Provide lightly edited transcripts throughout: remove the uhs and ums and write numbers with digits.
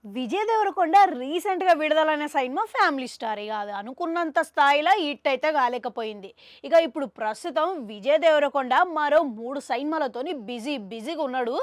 విజయ్ దేవరకొండ రీసెంట్‌గా విడుదలైన cinema 'family star' ఇగ అది అనుకున్నంత స్థాయిలో హిట్ అయితే కాలేకపోయింది. ఇక ఇప్పుడు ప్రస్తుతం విజయ్ దేవరకొండ మరో 3 సినిమాలతోని బిజీగా ఉన్నాడు.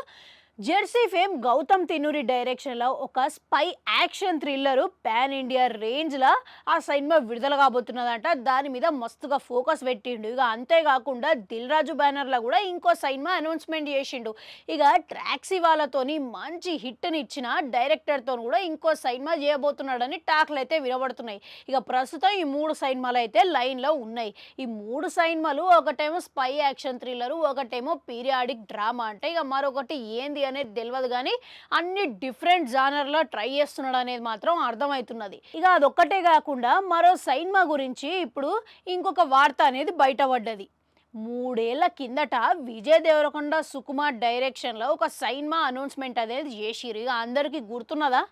'జెర్సీ' ఫేమ్ గౌతమ్ తిన్నూరి డైరెక్షన్‌లో ఒక spy action thriller pan India రేంజ్‌లో ఆ సినిమా విడుదల కాబోతున్నదంట. దాని మీద మస్తుగా ఫోకస్ పెట్టిండు. ఇక అంతేకాకుండా 'దిల్ రాజు' బ్యానర్‌లో కూడా ఇంకో సినిమా అనౌన్స్‌మెంట్ చేసిండు. ఇక 'ట్యాక్సీ' వాళ్ళతోని మంచి హిట్‌నిచ్చిన డైరెక్టర్‌తోని కూడా ఇంకో సినిమా చేయబోతున్నాడని టాక్‌లయితే వినబడుతున్నాయి. ఇక ప్రస్తుతం ఈ 3 సినిమాలైతే లైన్‌లో ఉన్నాయి. ఈ 3 సినిమాలు ఒకటేమో స్పై యాక్షన్ థ్రిల్లర్, ఒకటేమో పీరియాడిక్ డ్రామా అంటే ఇక మరొకటి ఏంది అనేది తెలవదు గానీ అన్ని డిఫరెంట్ జానర్‌లో ట్రై చేస్తున్నాడనేది మాత్రం అర్థమైతున్నది. ఇక అదొక్కటే కాకుండా మరో సినిమా గురించి ఇప్పుడు ఇంకొక వార్త అనేది బయటపడ్డది. 3 ఏళ్ల కిందట విజయ్ దేవరకొండ, సుకుమార్ డైరెక్షన్‌లో ఒక సినిమా అనౌన్స్‌మెంట్ అనేది చేసిర్రు. ఇక అందరికీ గుర్తున్నదా?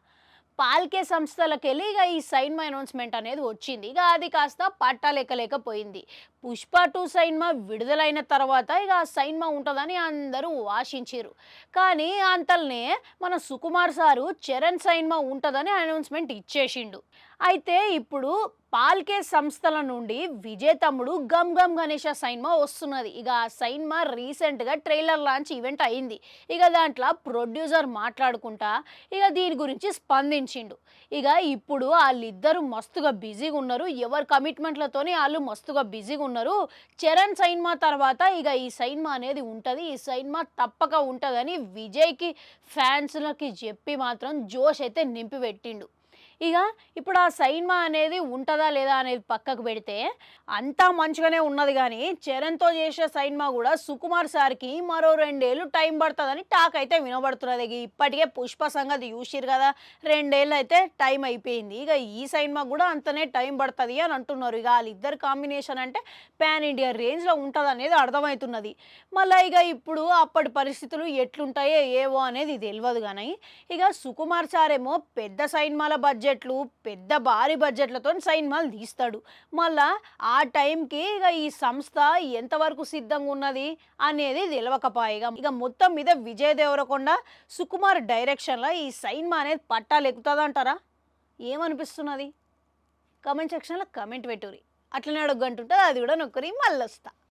పాల్కే సంస్థలకెళ్ళి ఇక ఈ సినిమా అనౌన్స్‌మెంట్ అనేది వచ్చింది. ఇక అది కాస్త పట్టాలెక్కలేకపోయింది. 'పుష్ప 2' సినిమా విడుదలైన తర్వాత ఇక ఆ సినిమా ఉంటదని అందరూ ఆశించిర్రు. కానీ అంతల్నే మన సుకుమార్ సారు 'చరణ్' సినిమా ఉంటదని అనౌన్స్‌మెంట్ ఇచ్చేసిండు. అయితే ఇప్పుడు పాల్కే సంస్థల నుండి విజయ్ తమ్ముడు 'గమ్ గమ్ గణేష' సినిమా వస్తున్నది. ఇక ఆ సినిమా రీసెంట్‌గా ట్రైలర్ లాంచ్ ఈవెంట్ అయింది. ఇక దాంట్లో ప్రొడ్యూసర్ మాట్లాడుకుంటా ఇక దీని గురించి స్పందించిండు. ఇక ఇప్పుడు ఆళ్ళిద్దరూ మస్తుగా బిజీగా ఉన్నారు. ఎవరి కమిట్మెంట్‌లతోని ఆళ్ళు మస్తుగా బిజీగా ఉన్నారు. 'చరణ్' సినిమా తర్వాత ఇక ఈ సినిమా అనేది ఉంటది. ఈ సినిమా తప్పక ఉంటదని విజయ్‌కి ఫ్యాన్స్‌లకి చెప్పి మాత్రం జోష్ అయితే నింపి పెట్టిండు. ఇక ఇప్పుడు ఆ సినిమా అనేది ఉంటదా లేదా అనేది పక్కకు పెడితే అంతా మంచిగానే ఉన్నది కానీ చరణ్‌తో చేసే సినిమా కూడా సుకుమార్ సార్‌కి మరో 2 ఏళ్ళు టైం పడతదని టాక్ అయితే వినబడుతున్నది. ఇక ఇప్పటికే 'పుష్ప' సంగతి చూసిర్రు కదా! 2 ఏళ్ళు అయితే టైం అయిపోయింది. ఇక ఈ సినిమా కూడా అంతనే టైం పడతది అని అంటున్నారు. ఇక ఆళ్ళిద్దరి కాంబినేషన్ అంటే పాన్ ఇండియా రేంజ్‌లో ఉంటదనేది అర్థమైతున్నది. మళ్ళా ఇక ఇప్పుడు అప్పటి పరిస్థితులు ఎట్లుంటాయో ఏవో అనేది తెలవదు గానీ ఇక సుకుమార్ సారేమో పెద్ద సినిమాల బడ్జెట్లు, పెద్ద భారీ బడ్జెట్లతోని సినిమాలు తీస్తాడు. మళ్ళా ఆ టైంకి ఇక ఈ సంస్థ ఎంతవరకు సిద్ధంగా ఉన్నది అనేది తెలవకపాయె. ఇక మొత్తం మీద విజయ్ దేవరకొండ, సుకుమార్ డైరెక్షన్‌లో ఈ సినిమా అనేది పట్టాలెక్కుతదంటారా? ఏమనిపిస్తున్నది? కామెంట్ సెక్షన్‌లో కామెంట్ పెట్టుర్రి. అట్లనే అడగంటుంటది అది కూడా నొక్కురి మళ్ళొస్తా.